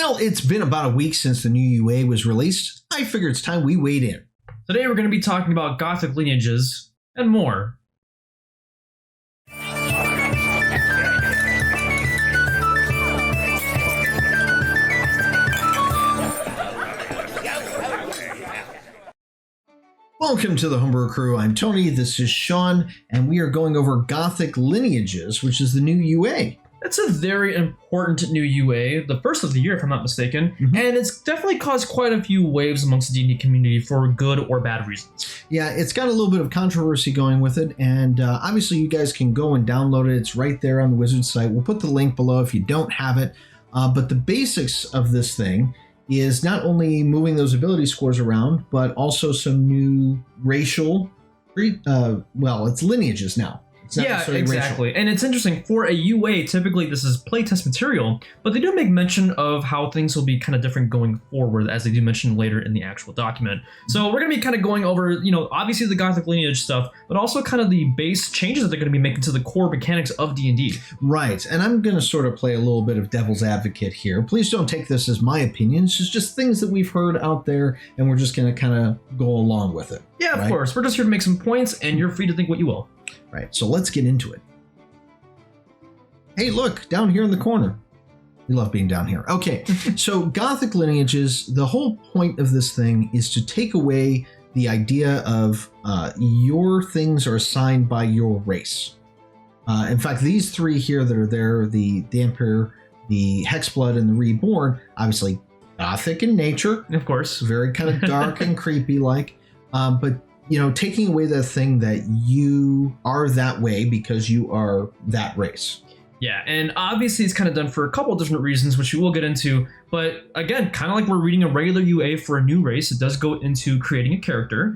Well, it's been about a week since the new UA was released. I figure it's time we weighed in. Today we're going to be talking about Gothic Lineages and more. Welcome to the Homebrew Crew. I'm Tony, this is Sean, and we are going over Gothic Lineages, which is the new UA. It's a very important new UA, the first of the year if I'm not mistaken, and it's definitely caused quite a few waves amongst the D&D community for good or bad reasons. Yeah, it's got a little bit of controversy going with it, and obviously you guys can go and download it. It's right there on the Wizard site. We'll put the link below if you don't have it, but the basics of this thing is not only moving those ability scores around, but also some new racial, it's lineages now. Yeah, exactly. Racial. And it's interesting, for a UA, typically this is playtest material, but they do make mention of how things will be kind of different going forward, as they do mention later in the actual document. So we're going to be kind of going over, obviously the Gothic Lineage stuff, but also kind of the base changes that they're going to be making to the core mechanics of D&D. Right, and I'm going to sort of play a little bit of devil's advocate here. Please don't take this as my opinion. It's just things that we've heard out there, and we're just going to kind of go along with it. Yeah, of course. We're just here to make some points, and you're free to think what you will. Right, so let's get into it. Hey, look, down here in the corner. We love being down here. Okay, so Gothic Lineages, the whole point of this thing is to take away the idea of your things are assigned by your race. In fact, these three here that are there, the dhampir, the hexblood, and the reborn, obviously Gothic in nature. Of course. Very kind of dark and creepy like, but taking away the thing that you are that way because you are that race. Yeah, and obviously it's kind of done for a couple of different reasons, which we will get into. But again, kind of like we're reading a regular UA for a new race, it does go into creating a character.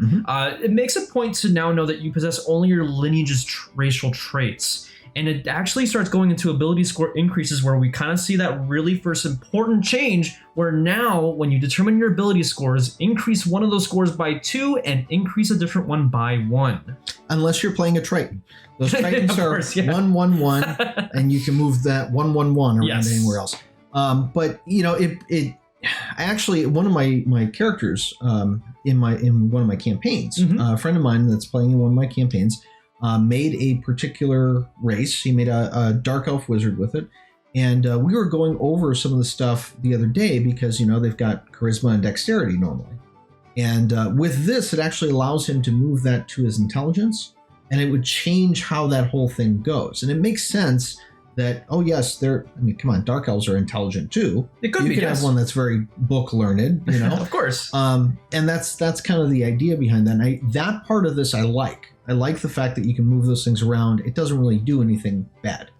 It makes a point to now know that you possess only your lineage's racial traits. And it actually starts going into ability score increases, where we kind of see that really first important change, where now when you determine your ability scores, increase one of those scores by 2 and increase a different one by 1. Unless you're playing a Triton. Those Tritons are 1-1-1, and you can move that 1-1-1 around anywhere else. But it actually, one of my characters in one of my campaigns, a friend of mine that's playing in one of my campaigns, made a particular race. He made a dark elf wizard with it. And we were going over some of the stuff the other day because, they've got charisma and dexterity normally. And with this, it actually allows him to move that to his intelligence, and it would change how that whole thing goes. And it makes sense that, come on, dark elves are intelligent too. It could be, you could have one that's very book learned, Of course. And that's kind of the idea behind that. And that part of this I like. I like the fact that you can move those things around. It doesn't really do anything bad.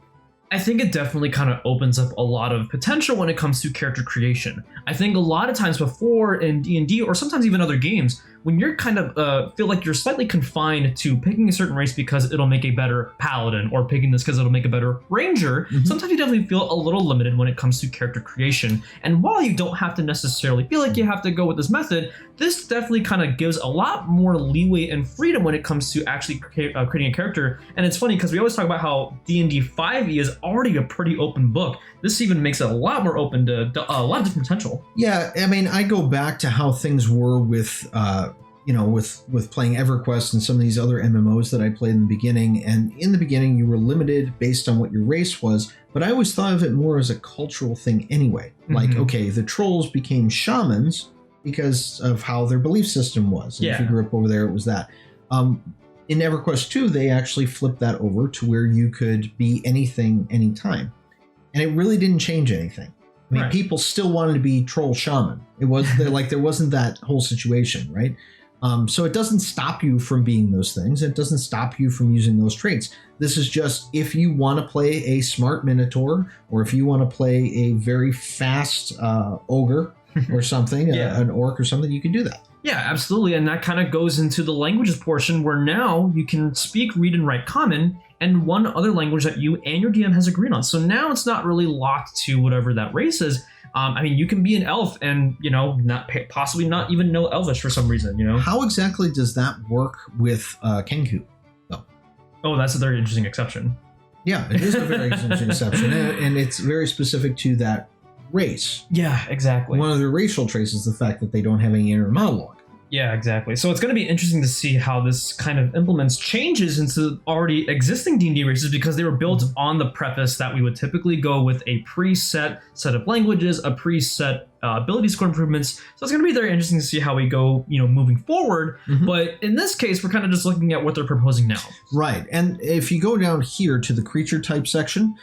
I think it definitely kind of opens up a lot of potential when it comes to character creation. I think a lot of times before in D&D, or sometimes even other games, when you're kind of feel like you're slightly confined to picking a certain race because it'll make a better paladin, or picking this because it'll make a better ranger, sometimes you definitely feel a little limited when it comes to character creation. And while you don't have to necessarily feel like you have to go with this method, this definitely kind of gives a lot more leeway and freedom when it comes to actually creating a character. And it's funny because we always talk about how D&D 5e is already a pretty open book. This even makes it a lot more open to a lot of different potential. Yeah, I mean, I go back to how things were with playing EverQuest and some of these other MMOs that I played in the beginning. And in the beginning, you were limited based on what your race was. But I always thought of it more as a cultural thing anyway. Like, okay, the trolls became shamans because of how their belief system was. And if you grew up over there, it was that. In EverQuest 2, they actually flipped that over to where you could be anything, anytime. And it really didn't change anything. I mean, people still wanted to be troll shaman. It was like there wasn't that whole situation, right? So it doesn't stop you from being those things. It doesn't stop you from using those traits. This is just if you want to play a smart minotaur, or if you want to play a very fast ogre or something, an orc or something, you can do that. Yeah, absolutely. And that kind of goes into the languages portion, where now you can speak, read, and write Common, and one other language that you and your DM has agreed on. So now it's not really locked to whatever that race is. I mean, you can be an elf and, possibly not even know Elvish for some reason, How exactly does that work with Kenku? Oh, that's a very interesting exception. Yeah, it is a very interesting exception. And it's very specific to that race. Yeah, exactly. One of their racial traits is the fact that they don't have any inner monologue. Yeah, exactly. So it's going to be interesting to see how this kind of implements changes into already existing D&D races, because they were built on the preface that we would typically go with a preset set of languages, a preset ability score improvements. So it's going to be very interesting to see how we go, moving forward. But in this case, we're kind of just looking at what they're proposing now. Right. And if you go down here to the creature type section,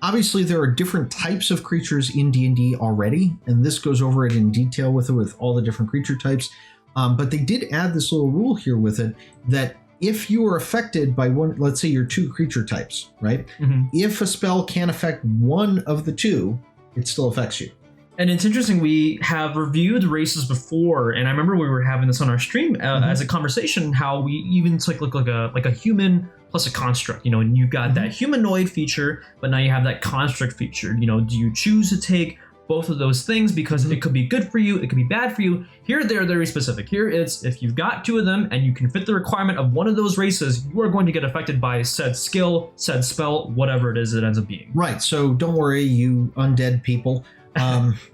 obviously there are different types of creatures in D&D already, and this goes over it in detail with all the different creature types. But they did add this little rule here with it that if you are affected by one, let's say your 2 creature types, right? If a spell can affect one of the 2, it still affects you. And it's interesting, we have reviewed races before, and I remember we were having this on our stream as a conversation, how we even took like a human plus a construct, and you've got that humanoid feature, but now you have that construct feature. Do you choose to take both of those things because it could be good for you, it could be bad for you? Here they're very specific. Here it's, if you've got 2 of them and you can fit the requirement of one of those races, you are going to get affected by said skill, said spell, whatever it is it ends up being. Right. So don't worry, you undead people.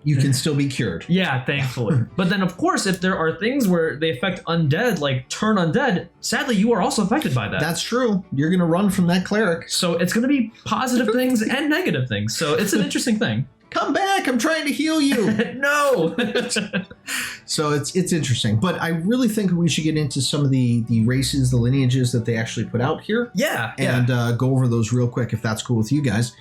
You can still be cured. Yeah, thankfully. But then, of course, if there are things where they affect undead, like turn undead, sadly, you are also affected by that. That's true. You're going to run from that cleric. So it's going to be positive things and negative things. So it's an interesting thing. Come back. I'm trying to heal you. No. So it's interesting. But I really think we should get into some of the races, the lineages that they actually put out here. Yeah. And go over those real quick, if that's cool with you guys.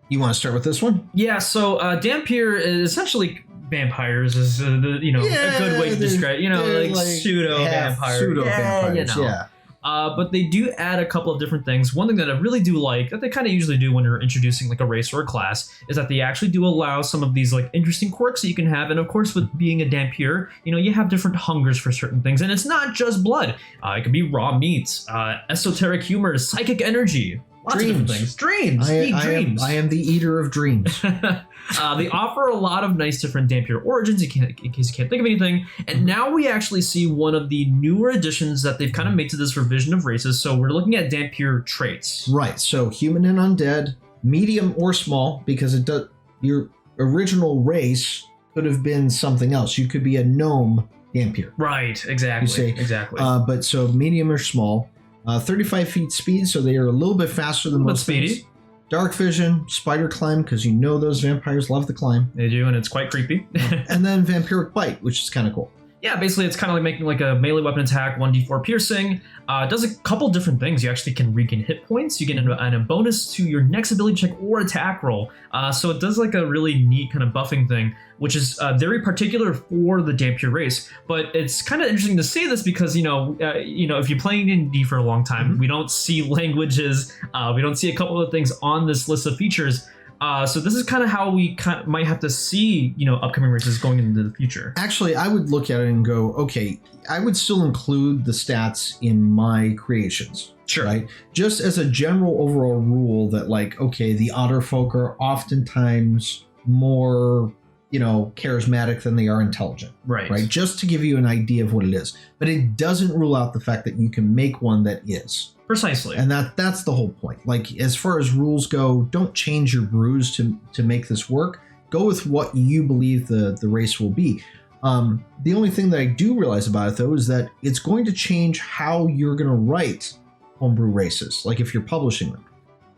You want to start with this one? Yeah, so dhampir is essentially vampires, is a good way to describe it. Like pseudo-vampires. Pseudo-vampires, yeah. But they do add a couple of different things. One thing that I really do like, that they kind of usually do when you're introducing like a race or a class, is that they actually do allow some of these like interesting quirks that you can have. And of course, with being a dhampir, you have different hungers for certain things. And it's not just blood. It could be raw meats, esoteric humor, psychic energy. Lots of different things. Dreams. Dreams. I am the eater of dreams. They offer a lot of nice different dhampir origins in case you can't think of anything. And now we actually see one of the newer additions that they've kind of made to this revision of races. So we're looking at dhampir traits. Right. So human and undead, medium or small, because your original race could have been something else. You could be a gnome dhampir. Right. Exactly. Exactly. But so medium or small. 35 feet speed, so they are a little bit faster than most things. Dark vision, spider climb, because those vampires love to climb. They do, and it's quite creepy. And then vampiric bite, which is kind of cool. Yeah, basically it's kind of like making like a melee weapon attack, 1d4 piercing. It does a couple different things. You actually can regain hit points. You get a bonus to your next ability check or attack roll. So it does like a really neat kind of buffing thing, which is very particular for the dhampir race. But it's kind of interesting to see this because, if you're playing D&D for a long time, we don't see languages. We don't see a couple of things on this list of features. So this is kind of how we might have to see, upcoming races going into the future. Actually, I would look at it and go, okay, I would still include the stats in my creations. Sure. Right? Just as a general overall rule that the otter folk are oftentimes more, charismatic than they are intelligent. Right. Just to give you an idea of what it is. But it doesn't rule out the fact that you can make one that is. Precisely. And that's the whole point. As far as rules go, don't change your brews to make this work. Go with what you believe the race will be. The only thing that I do realize about it, though, is that it's going to change how you're going to write homebrew races, if you're publishing them.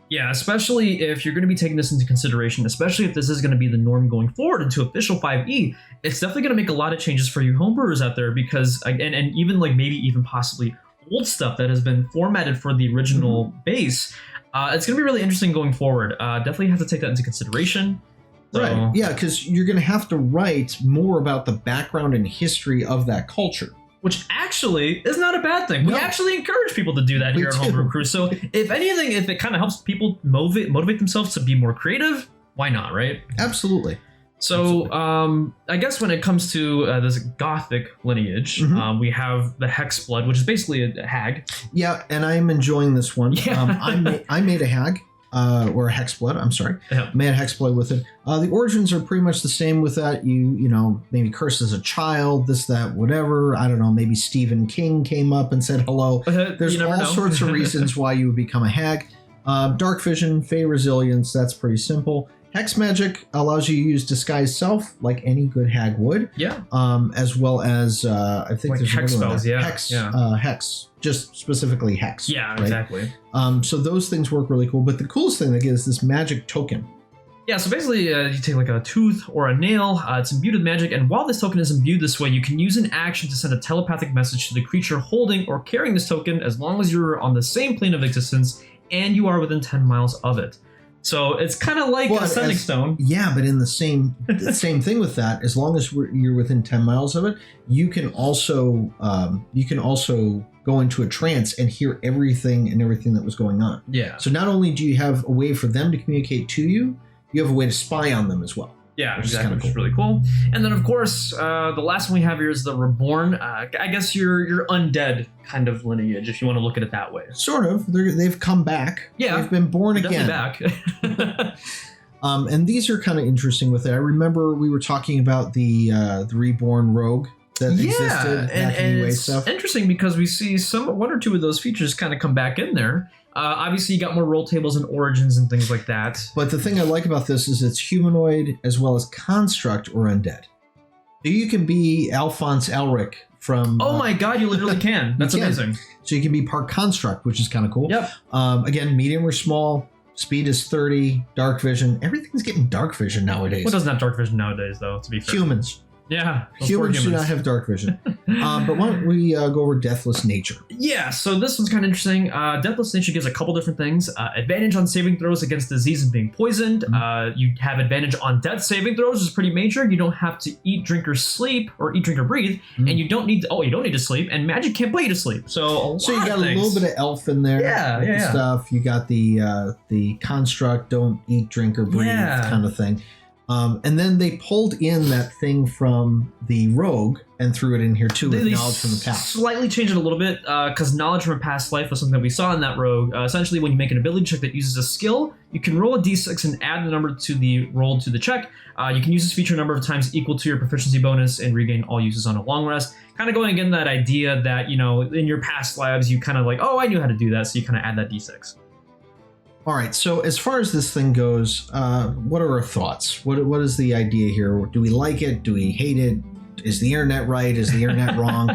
Yeah, especially if you're going to be taking this into consideration, especially if this is going to be the norm going forward into official 5e, it's definitely going to make a lot of changes for you homebrewers out there because, and even maybe even possibly old stuff that has been formatted for the original base. It's going to be really interesting going forward. Definitely have to take that into consideration. So. Right. Yeah, because you're going to have to write more about the background and history of that culture. Which actually is not a bad thing. We actually encourage people to do that here at Homebrew Crew. So if anything, if it kind of helps people motivate themselves to be more creative, why not, right? Absolutely. So I guess when it comes to this Gothic lineage, we have the hexblood, which is basically a hag. Yeah, and I'm enjoying this one. Yeah. I made a hag. Or a hexblood, I'm sorry. Yeah. Made a hexblood with it. The origins are pretty much the same with that. You maybe cursed as a child, this, that, whatever. I don't know, maybe Stephen King came up and said hello. There's all sorts of reasons why you would become a hag. Dark vision, fey resilience, that's pretty simple. Hex magic allows you to use disguise self like any good hag would. Yeah. As well as I think like there's hex another one spells, there. yeah. Hex, just specifically hex. Yeah, right? exactly. So those things work really cool. But the coolest thing they get is this magic token. Yeah, so basically you take like a tooth or a nail, it's imbued with magic, and while this token is imbued this way, you can use an action to send a telepathic message to the creature holding or carrying this token as long as you're on the same plane of existence and you are within 10 miles of it. So it's kind of like a sending stone. Yeah, but in the same thing with that, as long as you're within 10 miles of it, you can also go into a trance and hear everything that was going on. Yeah. So not only do you have a way for them to communicate to you, you have a way to spy on them as well. Yeah, exactly, which is really cool. And then, of course, the last one we have here is the reborn. I guess your undead kind of lineage, if you want to look at it that way. Sort of. They've come back. Yeah, they've been born again. Back. And these are kind of interesting with it. I remember we were talking about the reborn rogue that existed back in UA stuff. Interesting because we see one or two of those features kind of come back in there. Obviously, you got more roll tables and origins and things like that. But the thing I like about this is it's humanoid as well as construct or undead. So you can be Alphonse Elric from... Oh my god, you literally can. That's amazing. So you can be part construct, which is kind of cool. Yep. Again, medium or small. Speed is 30. Dark vision. Everything's getting dark vision nowadays. What doesn't have dark vision nowadays, though, to be fair? Humans. Yeah. Humans do not have dark vision. But why don't we go over Deathless Nature? Yeah, so this one's kind of interesting. Deathless Nature gives a couple different things. Advantage on saving throws against disease and being poisoned. Mm-hmm. You have advantage on death saving throws, which is pretty major. You don't have to eat, drink, or sleep, or eat, drink, or breathe. Mm-hmm. And you don't need to sleep, and magic can't put you to sleep. So you got a little bit of elf in there. Yeah. Stuff. You got the construct, don't eat, drink, or breathe kind of thing. And then they pulled in that thing from the rogue and threw it in here too with knowledge from the past. Slightly changed it a little bit because knowledge from a past life was something that we saw in that rogue. Essentially, when you make an ability check that uses a skill, you can roll a d6 and add the number to the roll to the check. You can use this feature a number of times equal to your proficiency bonus and regain all uses on a long rest. Kind of going again that idea that, in your past lives, you kind of like, oh, I knew how to do that, so you kind of add that d6. All right, so as far as this thing goes, what are our thoughts? What is the idea here? Do we like it? Do we hate it? Is the internet right? Is the internet wrong?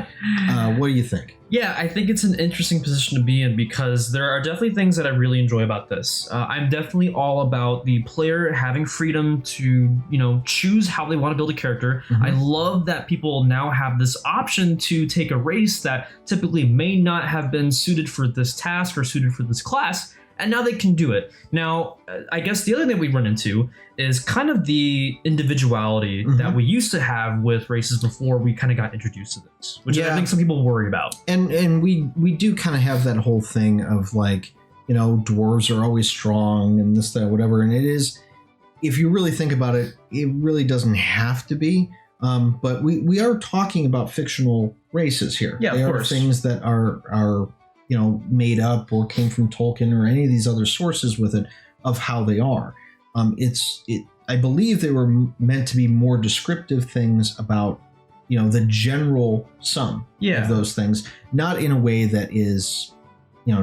What do you think? Yeah, I think it's an interesting position to be in because there are definitely things that I really enjoy about this. I'm definitely all about the player having freedom to, choose how they want to build a character. Mm-hmm. I love that people now have this option to take a race that typically may not have been suited for this task or suited for this class. And now they can do it. Now, I guess the other thing we run into is kind of the individuality that we used to have with races before we kind of got introduced to this, which I think some people worry about. And we do kind of have that whole thing of like, dwarves are always strong and this, that, whatever. And it is, if you really think about it, it really doesn't have to be. But we are talking about fictional races here. Yeah, they of are course. Things that are made up or came from Tolkien or any of these other sources with it of how they are. I believe they were meant to be more descriptive things about, the general sum of those things, not in a way that is,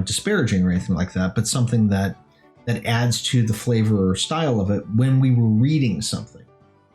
disparaging or anything like that, but something that adds to the flavor or style of it when we were reading something.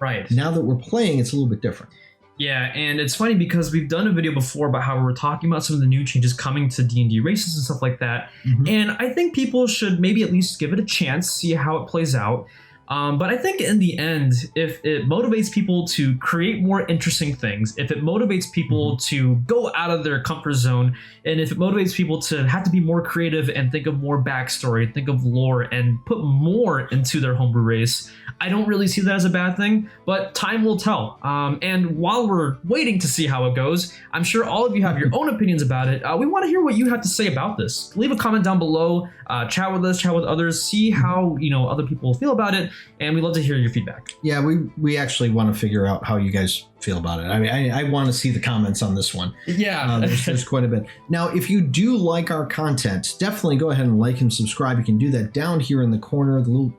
Right. Now that we're playing, it's a little bit different. Yeah, and it's funny because we've done a video before about how we were talking about some of the new changes coming to D&D races and stuff like that. Mm-hmm. And I think people should maybe at least give it a chance, see how it plays out. But I think in the end, if it motivates people to create more interesting things, if it motivates people to go out of their comfort zone, and if it motivates people to have to be more creative and think of more backstory, think of lore, and put more into their homebrew race, I don't really see that as a bad thing, but time will tell. And while we're waiting to see how it goes, I'm sure all of you have your own opinions about it. We want to hear what you have to say about this. Leave a comment down below, chat with us, chat with others, see how other people feel about it, and we'd love to hear your feedback. Yeah, we actually want to figure out how you guys feel about it. I mean, I want to see the comments on this one. Yeah. There's quite a bit. Now, if you do like our content, definitely go ahead and like and subscribe. You can do that down here in the corner, the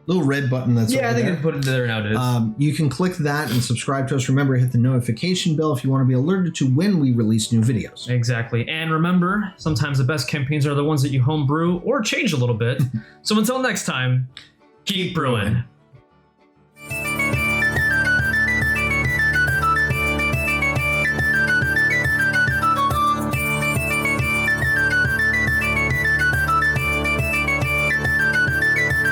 little red button that's over there. I think I put it there nowadays. You can click that and subscribe to us. Remember, hit the notification bell if you want to be alerted to when we release new videos. Exactly. And remember, sometimes the best campaigns are the ones that you homebrew or change a little bit. So until next time, keep brewing.